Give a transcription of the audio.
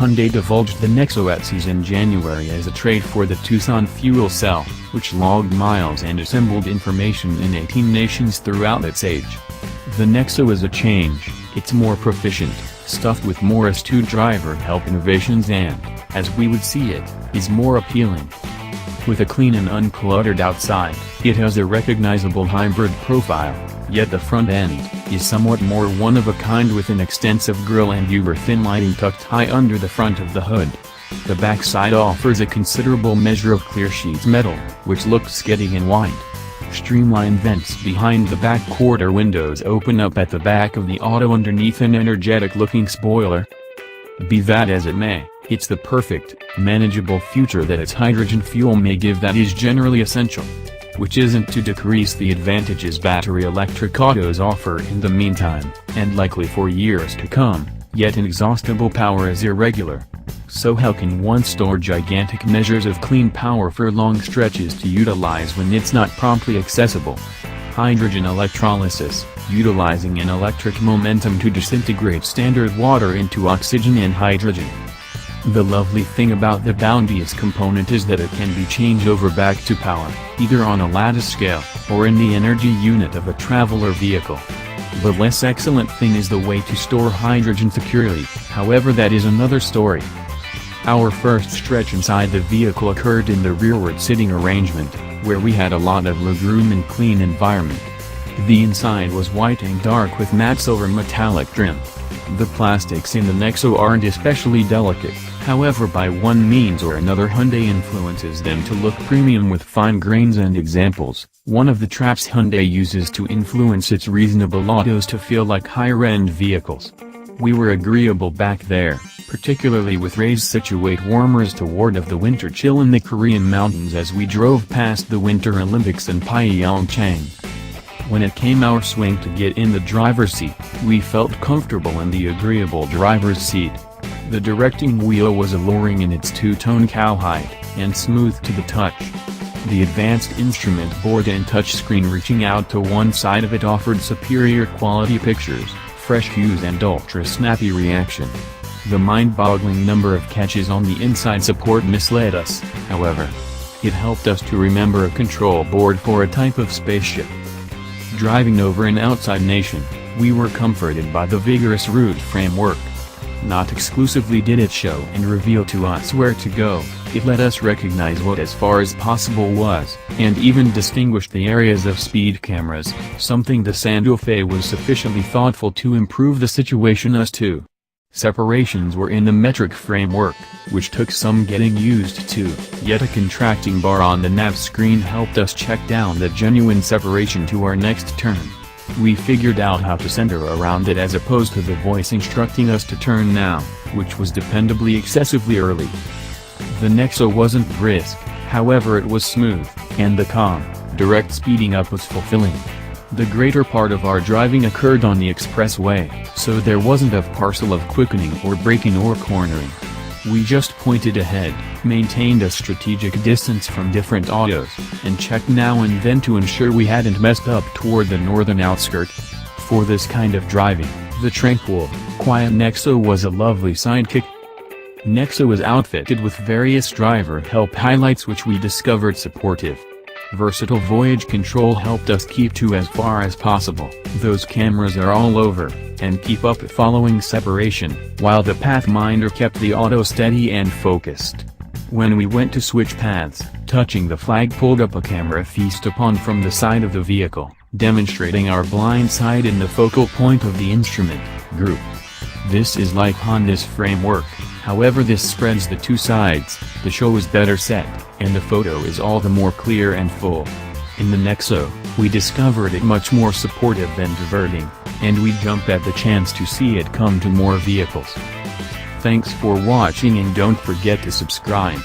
Hyundai divulged the Nexo at CES in January as a trade for the Tucson fuel cell, which logged miles and assembled information in 18 nations throughout its age. The Nexo is a change, it's more proficient, stuffed with more astute driver help innovations and, as we would see it, is more appealing. With a clean and uncluttered outside, it has a recognizable hybrid profile, yet the front end is somewhat more one-of-a-kind with an extensive grille and über-thin lighting tucked high under the front of the hood. The backside offers a considerable measure of clear sheet metal, which looks sketchy and wide. Streamlined vents behind the back quarter windows open up at the back of the auto underneath an energetic-looking spoiler. Be that as it may, it's the perfect, manageable future that its hydrogen fuel may give that is generally essential. Which isn't to decrease the advantages battery electric autos offer in the meantime, and likely for years to come, yet inexhaustible power is irregular. So how can one store gigantic measures of clean power for long stretches to utilize when it's not promptly accessible? Hydrogen electrolysis, utilizing an electric momentum to disintegrate standard water into oxygen and hydrogen. The lovely thing about the bounteous component is that it can be changed over back to power, either on a lattice scale, or in the energy unit of a traveler vehicle. The less excellent thing is the way to store hydrogen securely, however that is another story. Our first stretch inside the vehicle occurred in the rearward sitting arrangement, where we had a lot of legroom and clean environment. The inside was white and dark with matte silver metallic trim. The plastics in the Nexo aren't especially delicate, however by one means or another Hyundai influences them to look premium with fine grains and examples. One of the traps Hyundai uses to influence its reasonable autos to feel like higher-end vehicles. We were agreeable back there, particularly with raised situate warmers to ward off the winter chill in the Korean mountains as we drove past the Winter Olympics in Pyeongchang. When it came our swing to get in the driver's seat, we felt comfortable in the agreeable driver's seat. The directing wheel was alluring in its two-tone cowhide, and smooth to the touch. The advanced instrument board and touchscreen reaching out to one side of it offered superior quality pictures, fresh hues and ultra-snappy reaction. The mind-boggling number of catches on the inside support misled us, however. It helped us to remember a control board for a type of spaceship. Driving over an outside nation, we were comforted by the vigorous route framework. Not exclusively did it show and reveal to us where to go, it let us recognize what as far as possible was, and even distinguished the areas of speed cameras, something the Santa Fe was sufficiently thoughtful to improve the situation as to. Separations were in the metric framework, which took some getting used to, yet a contracting bar on the nav screen helped us check down the genuine separation to our next turn. We figured out how to center around it as opposed to the voice instructing us to turn now, which was dependably excessively early. The Nexo wasn't brisk, however it was smooth, and the calm, direct speeding up was fulfilling. The greater part of our driving occurred on the expressway, so there wasn't a parcel of quickening or braking or cornering. We just pointed ahead, maintained a strategic distance from different autos, and checked now and then to ensure we hadn't messed up toward the northern outskirt. For this kind of driving, the tranquil, quiet Nexo was a lovely sidekick. Nexo is outfitted with various driver help highlights which we discovered supportive. Versatile voyage control helped us keep to as far as possible. Those cameras are all over, and keep up following separation, while the pathminder kept the auto steady and focused. When we went to switch paths, touching the flag pulled up a camera feast upon from the side of the vehicle, demonstrating our blind side in the focal point of the instrument group. This is like Honda's framework, however this spreads the two sides, the show is better set, and the photo is all the more clear and full. In the Nexo, we discovered it much more supportive than diverting, and we jump at the chance to see it come to more vehicles. Thanks for watching and don't forget to subscribe.